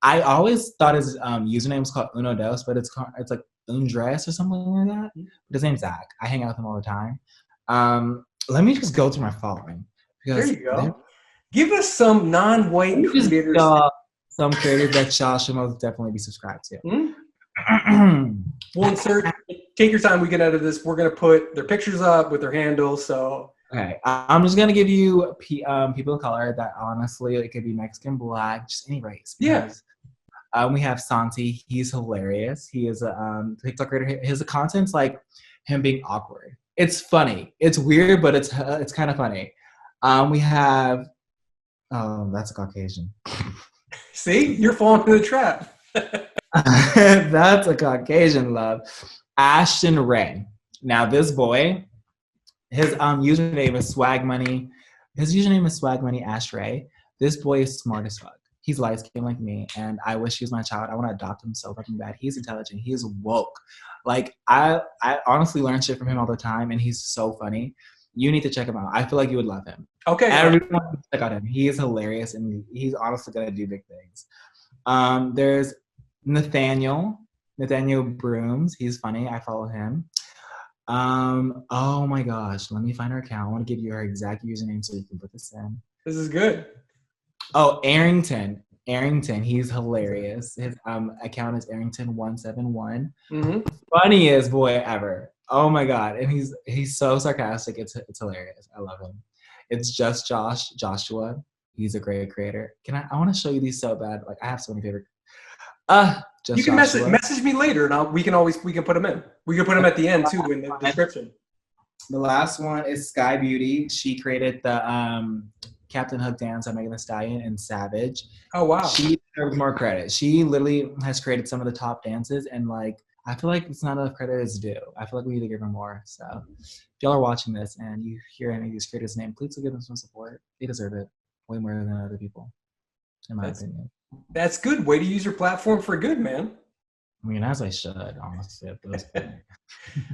[SPEAKER 2] I always thought his username was called Uno Dos, but it's like Undress or something like that. But his name's Zach. I hang out with him all the time. Let me just go to my following.
[SPEAKER 1] There you go. Give us some non-white creators.
[SPEAKER 2] Some creators that y'all should most definitely be subscribed to.
[SPEAKER 1] Mm-hmm. We'll insert. Take your time. We can edit this. We're gonna put their pictures up with their handles. So
[SPEAKER 2] okay, I'm just gonna give you people of color that honestly it could be Mexican, Black, just any race.
[SPEAKER 1] Because,
[SPEAKER 2] we have Santi. He's hilarious. He is a TikTok creator. His content's like him being awkward. It's funny. It's weird, but it's kind of funny. We have. Oh, that's a Caucasian.
[SPEAKER 1] See, you're falling into the trap.
[SPEAKER 2] That's a Caucasian, love. Ashton Ray. Now, this boy, his username is Swag Money. His username is Swag Money Ash Ray. This boy is smart as fuck. He's light skinned like me, and I wish he was my child. I want to adopt him so fucking bad. He's intelligent. He is woke. Like, I honestly learn shit from him all the time, and he's so funny. You need to check him out. I feel like you would love him.
[SPEAKER 1] Okay.
[SPEAKER 2] Everyone check out him. He is hilarious, and he's honestly gonna do big things. There's Nathaniel Brooms. He's funny. I follow him. Oh my gosh. Let me find her account. I want to give you her exact username so you can put this in.
[SPEAKER 1] This is good.
[SPEAKER 2] Oh, Arrington. He's hilarious. His account is Arrington171.
[SPEAKER 1] Mm-hmm.
[SPEAKER 2] Funniest boy ever. Oh my god. And he's so sarcastic. It's hilarious. I love him. It's just Joshua. He's a great creator. I want to show you these so bad. Like, I have so many favorite.
[SPEAKER 1] You can message me later, and we can put them in. We can put them at the end too in the description.
[SPEAKER 2] The last one is Sky Beauty. She created the Captain Hook dance on Megan Thee Stallion and Savage.
[SPEAKER 1] Oh wow.
[SPEAKER 2] She deserves more credit. She literally has created some of the top dances, and like, I feel like it's not enough credit is due. I feel like we need to give her more. So if y'all are watching this and you hear any of these creators' name, please give them some support. They deserve it way more than other people, in my opinion.
[SPEAKER 1] That's good. Way to use your platform for good, man.
[SPEAKER 2] I mean, as I should, honestly.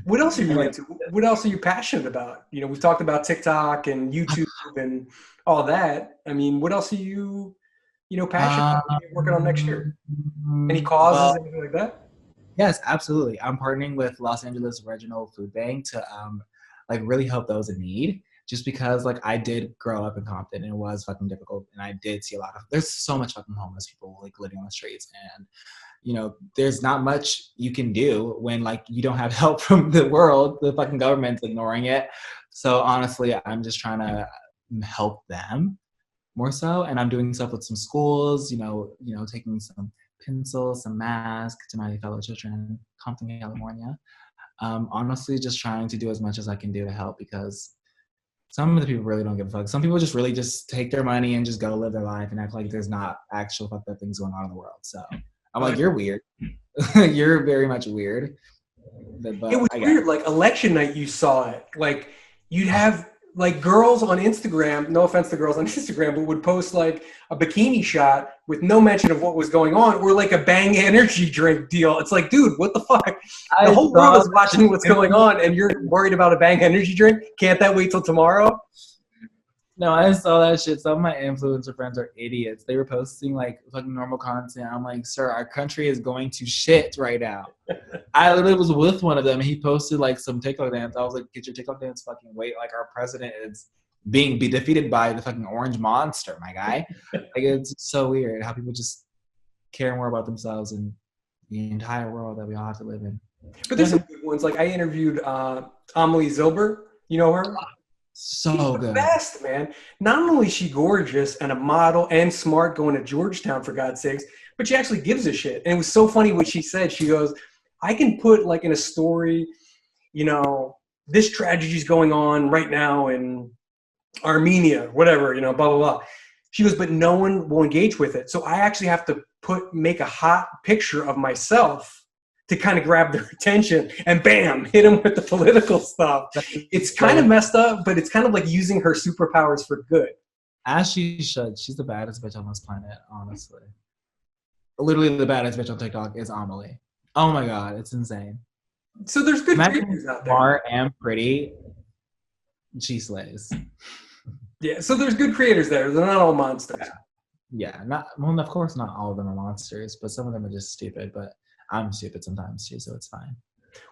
[SPEAKER 1] What else are you into? What else are you passionate about? We've talked about TikTok and YouTube and all that. I mean, what else are you, passionate about working on next year? Any causes, anything like that?
[SPEAKER 2] Yes, absolutely. I'm partnering with Los Angeles Regional Food Bank to like really help those in need. Just because like I did grow up in Compton and it was fucking difficult, and I did see there's so much fucking homeless people like living on the streets, and there's not much you can do when like you don't have help from the world. The fucking government's ignoring it. So honestly, I'm just trying to help them more so, and I'm doing stuff with some schools, taking some pencils, some masks to my fellow children in Compton, California. Honestly, just trying to do as much as I can do to help, because some of the people really don't give a fuck. Some people just really just take their money and just go live their life and act like there's not actual fucked up things going on in the world. So I'm like, you're weird. You're very much weird. But
[SPEAKER 1] it was weird. Like election night, you saw it. Like you'd have like girls on Instagram, no offense to girls on Instagram, but would post like a bikini shot with no mention of what was going on, or like a Bang energy drink deal. It's like, dude, what the fuck? The
[SPEAKER 2] I
[SPEAKER 1] whole world
[SPEAKER 2] saw
[SPEAKER 1] is watching what's going on, and you're worried about a Bang energy drink? Can't that wait till tomorrow?
[SPEAKER 2] No, I saw that shit. Some of my influencer friends are idiots. They were posting like fucking normal content. I'm like, sir, our country is going to shit right now. I literally was with one of them and he posted like some TikTok dance. I was like, get your TikTok dance fucking weight. Like our president is being defeated by the fucking orange monster, my guy. Like it's so weird how people just care more about themselves and the entire world that we all have to live in.
[SPEAKER 1] But there's some good ones. Like I interviewed Amelie Zilber. You know her?
[SPEAKER 2] So
[SPEAKER 1] She's the
[SPEAKER 2] good.
[SPEAKER 1] best, man. Not only is she gorgeous and a model and smart going to Georgetown, for God's sakes, but she actually gives a shit. And it was so funny what she said. She goes, I can put like in a story, you know, this tragedy is going on right now in Armenia, whatever, you know, blah, blah, blah. She goes, but no one will engage with it. So I actually have to make a hot picture of myself to kind of grab their attention and bam, hit them with the political stuff. It's kind of messed up, but it's kind of like using her superpowers for good.
[SPEAKER 2] As she should. She's the baddest bitch on this planet, honestly. Literally the baddest bitch on TikTok is Amelie. Oh my God, it's insane.
[SPEAKER 1] So there's good creators out there.
[SPEAKER 2] Smart and pretty, she slays.
[SPEAKER 1] Yeah, so there's good creators there. They're not all monsters.
[SPEAKER 2] Yeah, well, of course not all of them are monsters, but some of them are just stupid, but I'm stupid sometimes too, so it's fine.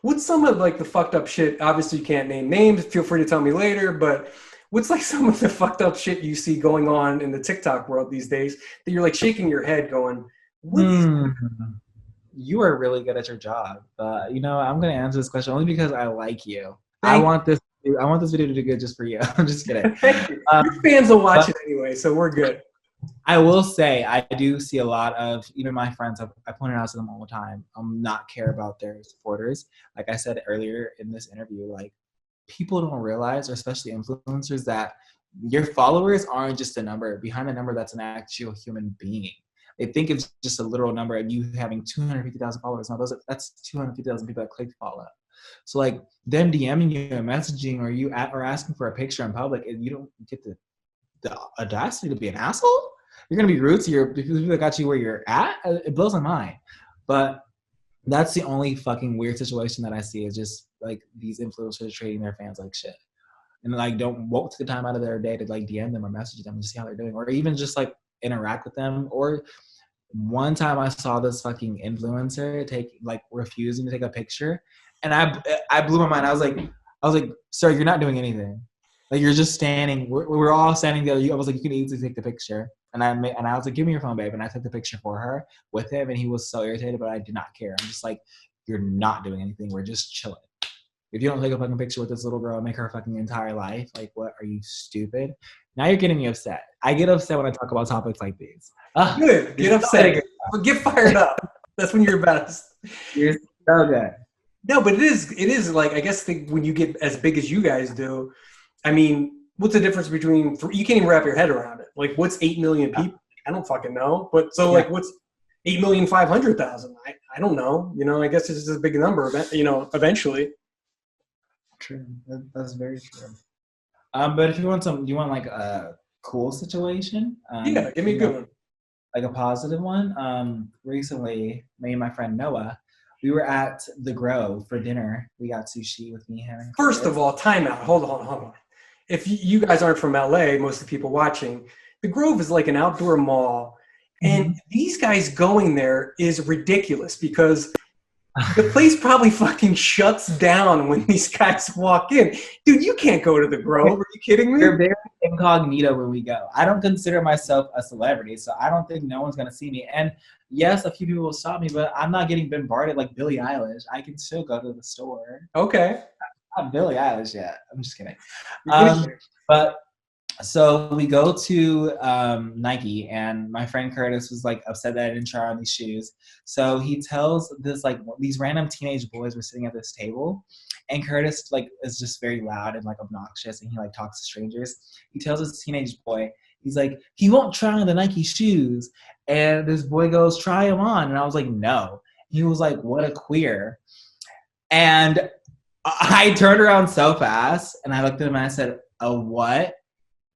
[SPEAKER 1] What's some of like the fucked up shit? Obviously you can't name names, feel free to tell me later, but what's like some of the fucked up shit you see going on in the TikTok world these days that you're like shaking your head going,
[SPEAKER 2] You are really good at your job. You know, I'm gonna answer this question only because I like you.
[SPEAKER 1] I
[SPEAKER 2] want this video to do good just for you. I'm just kidding.
[SPEAKER 1] Your fans will watch it anyway, so we're good.
[SPEAKER 2] I will say I do see a lot of, even my friends, I pointed out to them all the time, not care about their supporters. Like I said earlier in this interview, like people don't realize, or especially influencers, that your followers aren't just a number. Behind a number, that's an actual human being. They think it's just a literal number of you having 250,000 followers. No, that's 250,000 people that clicked follow. So like them DMing you and messaging or asking for a picture in public, and you don't get the audacity to be an asshole. You're gonna be rude to the people that got you where you're at. It blows my mind. But that's the only fucking weird situation that I see, is just like these influencers treating their fans like shit, and like won't take the time out of their day to like DM them or message them and see how they're doing, or even just like interact with them. Or one time I saw this fucking influencer refusing to take a picture, and I blew my mind. I was like, sir, you're not doing anything. Like you're just standing. We're all standing there. I was like, you can easily take the picture. And I was like, give me your phone, babe. And I took the picture for her with him, and he was so irritated, but I did not care. I'm just like, you're not doing anything. We're just chilling. If you don't take a fucking picture with this little girl and make her fucking entire life, like, what, are you stupid? Now you're getting me upset. I get upset when I talk about topics like these.
[SPEAKER 1] Good. Get upset. But get fired up. That's when you're best.
[SPEAKER 2] You're so good.
[SPEAKER 1] No, but it is like, I guess when you get as big as you guys do, I mean, what's the difference between you can't even wrap your head around it. Like, what's 8 million people? I don't fucking know. But so, like, what's 8,500,000? I don't know. You know, I guess it's just a big number, you know, eventually.
[SPEAKER 2] True. That's very true. But if you want you want like a cool situation?
[SPEAKER 1] Yeah, give me a good one.
[SPEAKER 2] Like a positive one. Recently, me and my friend Noah, we were at the Grove for dinner. We got sushi with me, him, and
[SPEAKER 1] First of all, time out. Hold on. If you guys aren't from LA, most of the people watching, the Grove is like an outdoor mall. And these guys going there is ridiculous because the place probably fucking shuts down when these guys walk in. Dude, you can't go to the Grove. Are you kidding me?
[SPEAKER 2] We're very incognito when we go. I don't consider myself a celebrity, so I don't think no one's going to see me. And yes, a few people will stop me, but I'm not getting bombarded like Billie Eilish. I can still go to the store.
[SPEAKER 1] Okay.
[SPEAKER 2] Not Billie Eilish yet. I'm just kidding. But so we go to Nike, and my friend Curtis was like upset that I didn't try on these shoes. So he tells these random teenage boys were sitting at this table, and Curtis like is just very loud and like obnoxious, and he like talks to strangers. He tells this teenage boy, he's like, he won't try on the Nike shoes, and this boy goes, try them on, and I was like, no. He was like, what a queer. And I turned around so fast and I looked at him and I said, "A what?"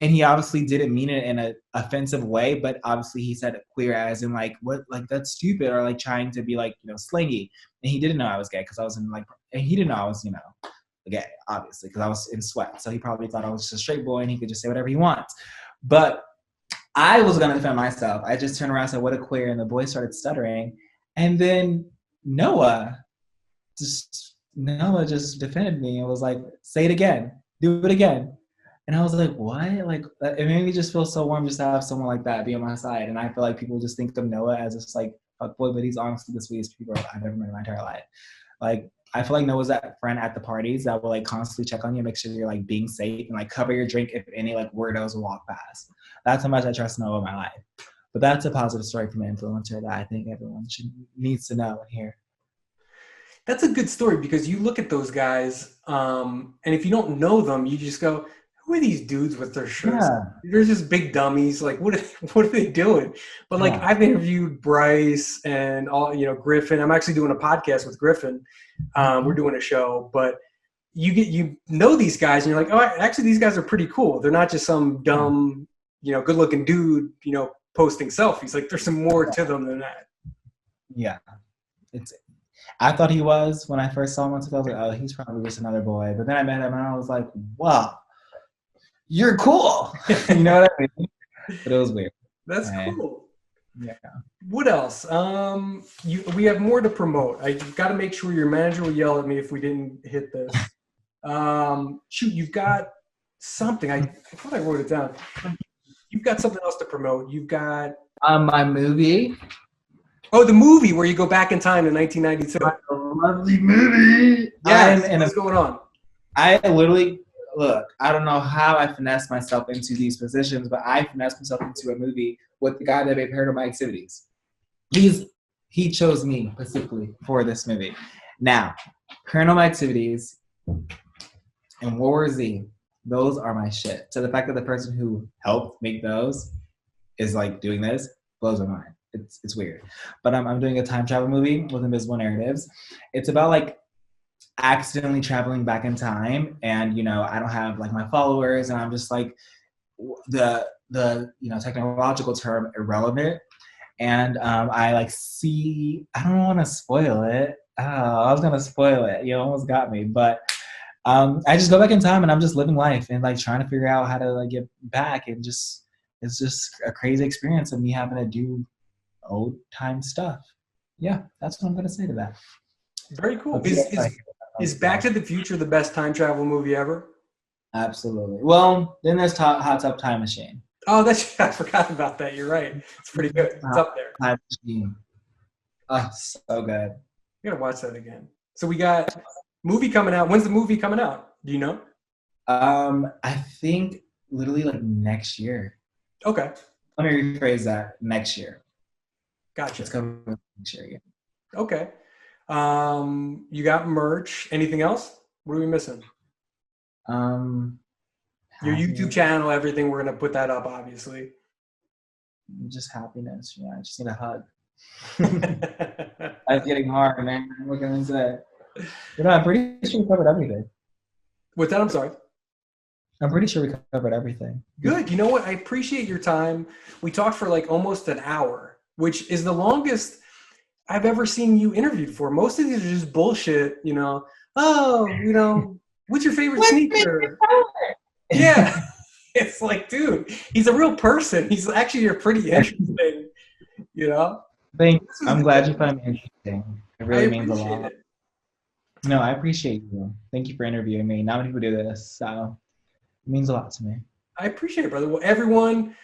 [SPEAKER 2] And he obviously didn't mean it in an offensive way, but obviously he said queer as in like, what, like that's stupid, or like trying to be like, slingy. And he didn't know I was gay because I was in like, and he didn't know I was, gay, obviously, because I was in sweat. So he probably thought I was just a straight boy and he could just say whatever he wants. But I was going to defend myself. I just turned around and said, "What a queer," and the boy started stuttering. And then Noah just defended me and was like, "Say it again, do it again." And I was like, what? Like, it made me just feel so warm just to have someone like that be on my side. And I feel like people just think of Noah as this like fuckboy, but he's honestly the sweetest people I've ever met in my entire life. Like, I feel like Noah's that friend at the parties that will like constantly check on you, make sure you're like being safe and like cover your drink if any like weirdos will walk past. That's how much I trust Noah in my life. But that's a positive story from an influencer that I think everyone needs to know and hear.
[SPEAKER 1] That's a good story because you look at those guys, and if you don't know them, you just go, "Who are these dudes with their shirts?
[SPEAKER 2] Yeah.
[SPEAKER 1] They're just big dummies. Like, what are they doing?" But like, I've interviewed Bryce and all, Griffin. I'm actually doing a podcast with Griffin. We're doing a show, but you know these guys, and you're like, "Oh, actually, these guys are pretty cool. They're not just some dumb, good-looking dude, posting selfies. Like, there's some more to them than that."
[SPEAKER 2] Yeah. I thought he was when I first saw him. I was like, "Oh, he's probably just another boy." But then I met him and I was like, "Wow, you're cool." You know what I mean? But it was weird.
[SPEAKER 1] That's cool.
[SPEAKER 2] Yeah.
[SPEAKER 1] What else? We have more to promote. I got to make sure your manager will yell at me if we didn't hit this. Shoot, you've got something. I thought I wrote it down. You've got something else to promote. You've got
[SPEAKER 2] my movie.
[SPEAKER 1] Oh, the movie where you go back in time to 1992.
[SPEAKER 2] A lovely movie.
[SPEAKER 1] Yeah, what's going on?
[SPEAKER 2] I literally, look, I don't know how I finessed myself into these positions, but I finessed myself into a movie with the guy that made Paranormal Activities. He chose me specifically for this movie. Now, Paranormal Activities and World War Z, those are my shit. So the fact that the person who helped make those is like doing this blows my mind. It's weird. But I'm doing a time travel movie with invisible narratives. It's about like accidentally traveling back in time, and I don't have like my followers, and I'm just like the technological term irrelevant. And I like see, I don't want to spoil it. I was gonna spoil it. You almost got me. But I just go back in time and I'm just living life and like trying to figure out how to like get back, and it's just a crazy experience of me having to do old time stuff. Yeah, that's what I'm gonna say to that.
[SPEAKER 1] Very cool. Is Back to the Future the best time travel movie ever?
[SPEAKER 2] Absolutely. Well, then there's Hot Tub Time Machine.
[SPEAKER 1] Oh, I forgot about that. You're right. It's pretty good. It's up there.
[SPEAKER 2] Time Machine. Oh, so good.
[SPEAKER 1] You gotta watch that again. So we got movie coming out. When's the movie coming out? Do you know?
[SPEAKER 2] I think literally like next year.
[SPEAKER 1] Okay.
[SPEAKER 2] Let me rephrase that. Next year.
[SPEAKER 1] Gotcha.
[SPEAKER 2] It's coming next year, yeah.
[SPEAKER 1] Okay. You got merch. Anything else? What are we missing? Your YouTube channel, everything. We're gonna put that up, obviously.
[SPEAKER 2] Just happiness. Yeah, I just need a hug. That's getting hard, man. What can I say? I'm pretty sure we covered everything.
[SPEAKER 1] What's that? I'm sorry.
[SPEAKER 2] I'm pretty sure we covered everything.
[SPEAKER 1] Good. You know what? I appreciate your time. We talked for like almost an hour, which is the longest I've ever seen you interviewed for. Most of these are just bullshit, what's your favorite sneaker? Yeah. It's like, dude, he's a real person. He's actually, you're pretty interesting,
[SPEAKER 2] I'm glad you find me interesting. It really means a lot.
[SPEAKER 1] It.
[SPEAKER 2] No, I appreciate you. Thank you for interviewing me. Not many people do this, so it means a lot to me.
[SPEAKER 1] I appreciate it, brother. Well, everyone,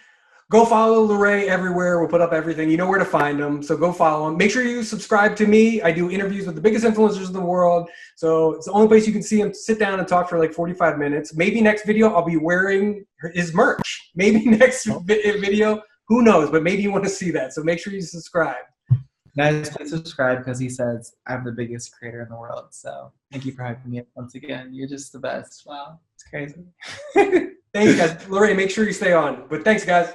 [SPEAKER 1] go follow Larray everywhere. We'll put up everything. You know where to find him, so go follow him. Make sure you subscribe to me. I do interviews with the biggest influencers in the world, so it's the only place you can see him sit down and talk for like 45 minutes. Maybe next video I'll be wearing his merch. Maybe next video, who knows, but maybe you want to see that, so make sure you subscribe.
[SPEAKER 2] Guys, please subscribe because he says I'm the biggest creator in the world. So thank you for having me once again. You're just the best. Wow, it's crazy.
[SPEAKER 1] Thanks, guys. Larray, make sure you stay on. But thanks, guys.